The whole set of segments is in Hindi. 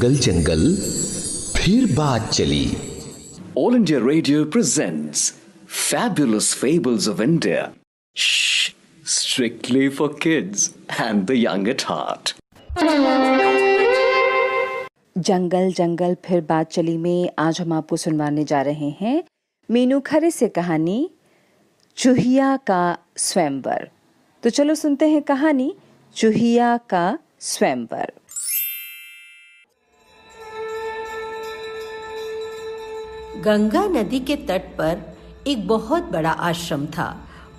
जंगल जंगल फिर बात चली। All India Radio presents Fabulous Fables of India. Shh, strictly for kids and the young at heart. जंगल जंगल फिर बात चली में आज हम आपको सुनवाने जा रहे हैं मीनू खरे से कहानी चूहिया का स्वयंवर। तो चलो सुनते हैं कहानी चूहिया का स्वयंवर। गंगा नदी के तट पर एक बहुत बड़ा आश्रम था।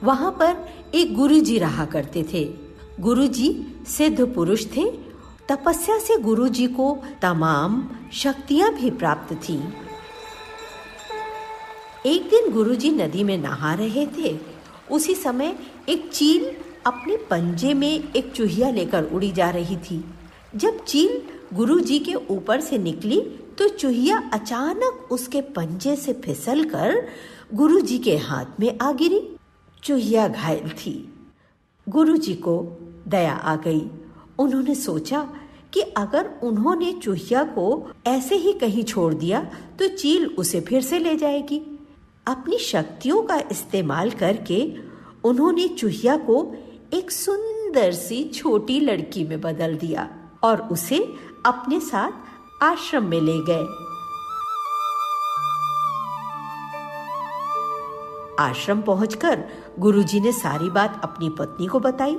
वहां पर एक गुरुजी रहा करते थे। गुरुजी सिद्ध पुरुष थे। तपस्या से गुरुजी को तमाम शक्तियां भी प्राप्त थीं। एक दिन गुरुजी नदी में नहा रहे थे। उसी समय एक चील अपने पंजे में एक चूहिया लेकर उड़ी जा रही थी। जब चील गुरुजी के ऊपर से निकली तो चूहिया अचानक उसके पंजे से फिसलकर गुरुजी के हाथ में आ गिरी। चूहिया घायल थी। गुरुजी को दया आ गई। उन्होंने सोचा कि अगर उन्होंने चूहिया को ऐसे ही कहीं छोड़ दिया तो चील उसे फिर से ले जाएगी। अपनी शक्तियों का इस्तेमाल करके उन्होंने चूहिया को एक सुंदर सी छोटी लड़की में बदल दिया और उसे अपने साथ आश्रम में ले गए। आश्रम पहुंचकर गुरुजी ने सारी बात अपनी पत्नी को बताई।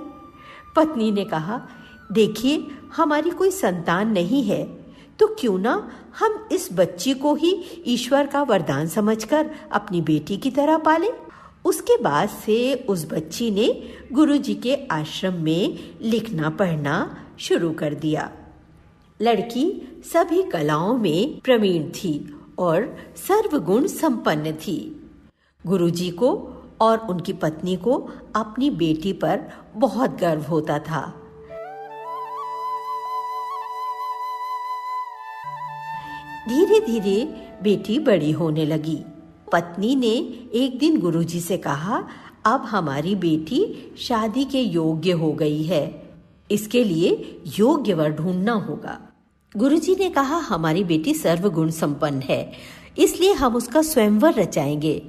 पत्नी ने कहा, देखिए हमारी कोई संतान नहीं है, तो क्यों ना हम इस बच्ची को ही ईश्वर का वरदान समझकर अपनी बेटी की तरह पालें। उसके बाद से उस बच्ची ने गुरुजी के आश्रम में लिखना पढ़ना शुरू कर दिया। लड़की सभी कलाओं में प्रवीण थी और सर्वगुण संपन्न थी। गुरुजी को और उनकी पत्नी को अपनी बेटी पर बहुत गर्व होता था। धीरे धीरे बेटी बड़ी होने लगी। पत्नी ने एक दिन गुरुजी से कहा, अब हमारी बेटी शादी के योग्य हो गई है, इसके लिए योग्य वर ढूंढना होगा। गुरुजी ने कहा, हमारी बेटी सर्वगुण संपन्न है, इसलिए हम उसका स्वयंवर रचाएंगे।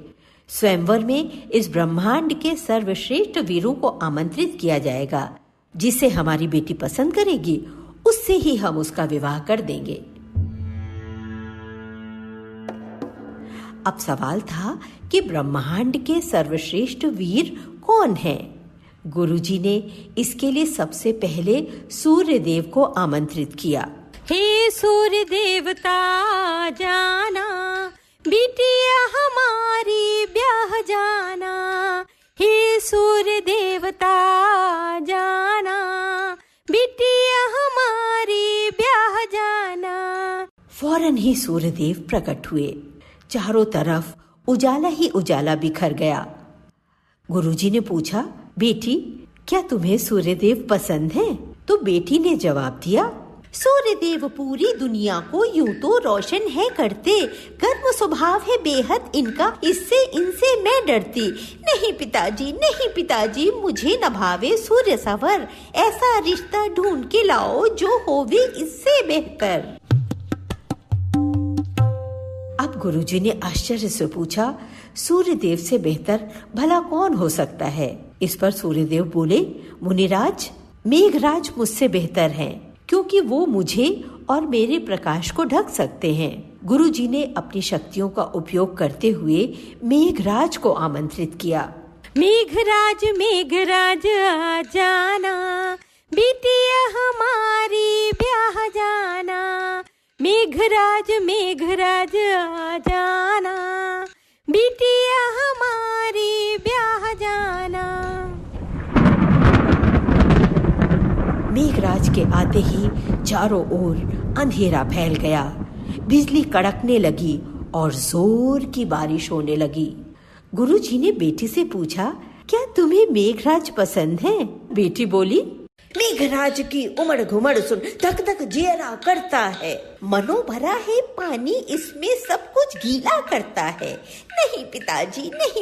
स्वयंवर में इस ब्रह्मांड के सर्वश्रेष्ठ वीरों को आमंत्रित किया जाएगा। जिसे हमारी बेटी पसंद करेगी उससे ही हम उसका विवाह कर देंगे। अब सवाल था कि ब्रह्मांड के सर्वश्रेष्ठ वीर कौन हैं? गुरुजी ने इसके लिए सबसे पहले सूर्य देव को आमंत्रित किया। हे सूर्य देवता जाना, बिटिया हमारी ब्याह जाना। हे सूर्य देवता जाना, बिटिया हमारी ब्याह जाना। फौरन ही सूर्य देव प्रकट हुए। चारों तरफ उजाला ही उजाला बिखर गया। गुरुजी ने पूछा, बेटी क्या तुम्हें सूर्यदेव पसंद है? तो बेटी ने जवाब दिया, सूर्यदेव पूरी दुनिया को यूं तो रोशन है करते, गर्म स्वभाव है बेहद इनका, इससे इनसे मैं डरती। नहीं पिताजी, मुझे न भावे सूर्य सवर, ऐसा रिश्ता ढूंढ के लाओ जो होवे इससे बेहतर। अब गुरुजी ने आश्चर्य से पूछा, सूर्यदेव से बेहतर भला कौन हो सकता है? इस पर सूर्यदेव बोले, मुनिराज, मेघराज मुझसे बेहतर हैं, क्योंकि वो मुझे और मेरे प्रकाश को ढक सकते हैं। गुरुजी ने अपनी शक्तियों का उपयोग करते हुए मेघराज को आमंत्रित किया। मेघराज आ जाना, बिटिया हमारी ब्याह जाना। मेघराज आ जाना, बिटिया हमारी ब्याह जाना। मेघराज के आते ही चारों ओर अंधेरा फैल गया। बिजली कड़कने लगी और जोर की बारिश होने लगी। गुरुजी ने बेटी से पूछा, क्या तुम्हें मेघराज पसंद है? बेटी बोली, मेघराज की उमड़ घुमड़ सुन धक धक जियरा करता है, मनो भरा है पानी इसमें सब कुछ गीला करता है। नहीं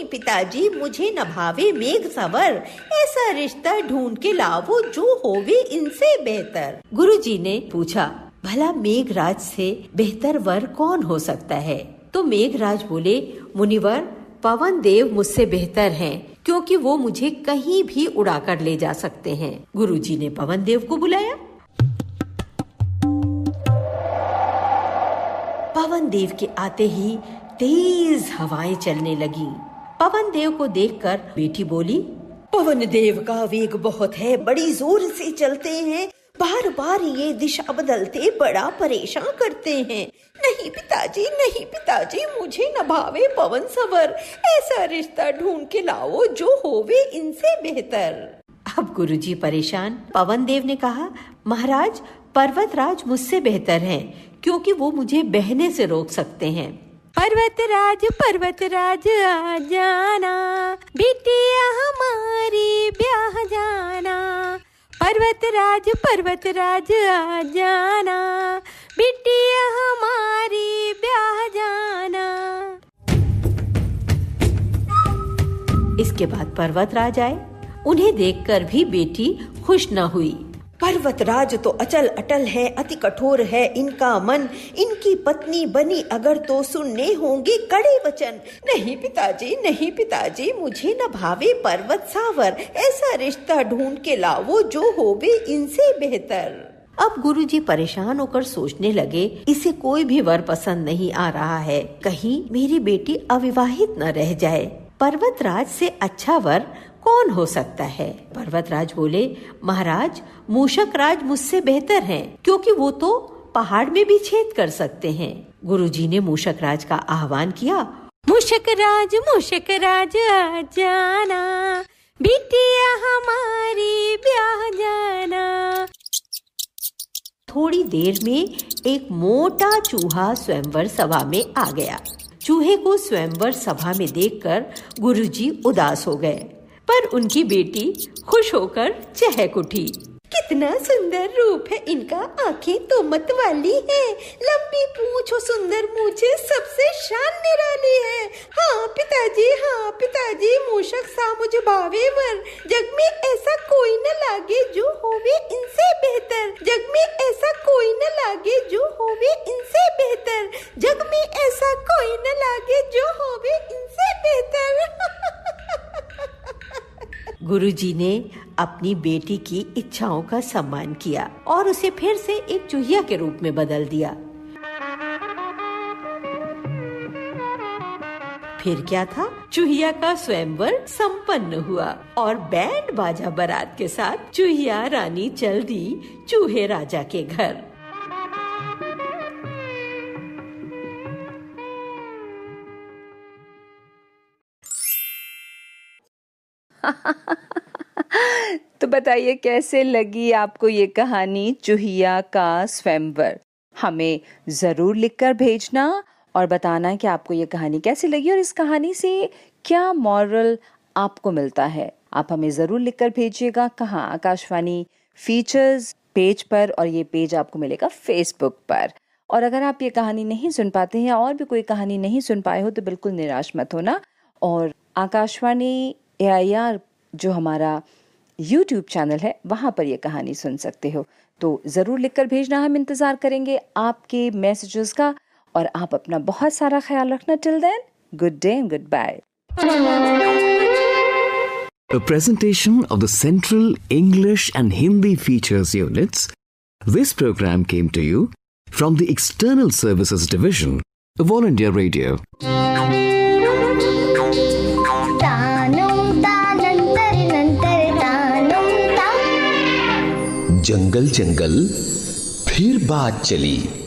पिताजी, मुझे न भावे मेघ सवर, ऐसा रिश्ता ढूंढ के लावो जो होवे इनसे बेहतर। गुरुजी ने पूछा, भला मेघराज से बेहतर वर कौन हो सकता है? तो मेघराज बोले, मुनिवर, पवन देव मुझसे बेहतर हैं, क्योंकि वो मुझे कहीं भी उड़ाकर ले जा सकते हैं। गुरुजी ने पवन देव को बुलाया। पवन देव के आते ही तेज हवाएं चलने लगी। पवन देव को देखकर बेटी बोली, पवन देव का वेग बहुत है, बड़ी जोर से चलते हैं, बार बार ये दिशा बदलते बड़ा परेशान करते हैं। नहीं पिताजी, मुझे न भावे पवन सवर, ऐसा रिश्ता ढूंढ के लाओ जो होवे इनसे बेहतर। अब गुरुजी परेशान। पवन देव ने कहा, महाराज, पर्वतराज मुझसे बेहतर हैं, क्योंकि वो मुझे बहने से रोक सकते हैं। पर्वतराज आ जाना, बिटिया हमारी ब्याह जाना। पर्वतराज आ जाना, बिटिया हमारी ब्याह जाना। इसके बाद पर्वतराज आए। उन्हें देखकर भी बेटी खुश न हुई। पर्वतराज तो अचल अटल है, अति कठोर है इनका मन, इनकी पत्नी बनी अगर तो सुनने होंगे कड़े वचन। नहीं पिताजी, मुझे न भावे पर्वत सावर, ऐसा रिश्ता ढूंढ के लाओ जो होवे इनसे बेहतर। अब गुरुजी परेशान होकर सोचने लगे, इसे कोई भी वर पसंद नहीं आ रहा है, कहीं मेरी बेटी अविवाहित न रह जाए। पर्वतराज से अच्छा वर कौन हो सकता है? पर्वतराज बोले, महाराज, मूषक राज मुझसे बेहतर हैं, क्योंकि वो तो पहाड़ में भी छेद कर सकते हैं। गुरुजी ने मूषक राज का आह्वान किया। मूषक राज आ जाना, बिटिया हमारी ब्याह जाना। थोड़ी देर में एक मोटा चूहा स्वयंवर सभा में आ गया। चूहे को स्वयंवर सभा में देखकर गुरुजी उदास हो गए, पर उनकी बेटी खुश होकर चहक उठी। कितना सुंदर रूप है इनका, आंखें तो मत वाली है, लंबी पूंछ और सुंदर मूछें सबसे शान निराली है। हाँ पिताजी, मूषक सा मुझे भावे वर, जग में ऐसा कोई न लागे जो होवे इनसे बेहतर। जग में ऐसा कोई न लागे जो होवे इनसे बेहतर। जग में ऐसा कोई न लागे जो होवे इनसे बेहतर। गुरुजी ने अपनी बेटी की इच्छाओं का सम्मान किया और उसे फिर से एक चूहिया के रूप में बदल दिया। फिर क्या था, चूहिया का स्वयंवर संपन्न हुआ और बैंड बाजा बारात के साथ चूहिया रानी चल दी चूहे राजा के घर। तो बताइए कैसे लगी आपको ये कहानी चूहिया का स्वयंवर? हमें ज़रूर लिखकर भेजना और बताना कि आपको ये कहानी कैसी लगी और इस कहानी से क्या मॉरल आपको मिलता है। आप हमें ज़रूर लिखकर भेजिएगा। कहाँ? आकाशवाणी फीचर्स पेज पर, और ये पेज आपको मिलेगा फेसबुक पर। और अगर आप ये कहानी नहीं सुन पाते हैं या और भी कोई कहानी नहीं सुन पाए हो तो बिल्कुल निराश मत होना, और आकाशवाणी AIR जो हमारा YouTube चैनल है वहाँ पर ये कहानी सुन सकते हो। तो ज़रूर लिखकर भेजना, हम इंतज़ार करेंगे आपके मैसेजेस का। और आप अपना बहुत सारा ख्याल रखना। Till then, good day and good bye. A presentation of the Central English and Hindi Features Units. This program came to you from the External Services Division of All India Radio. जंगल जंगल फिर बात चली।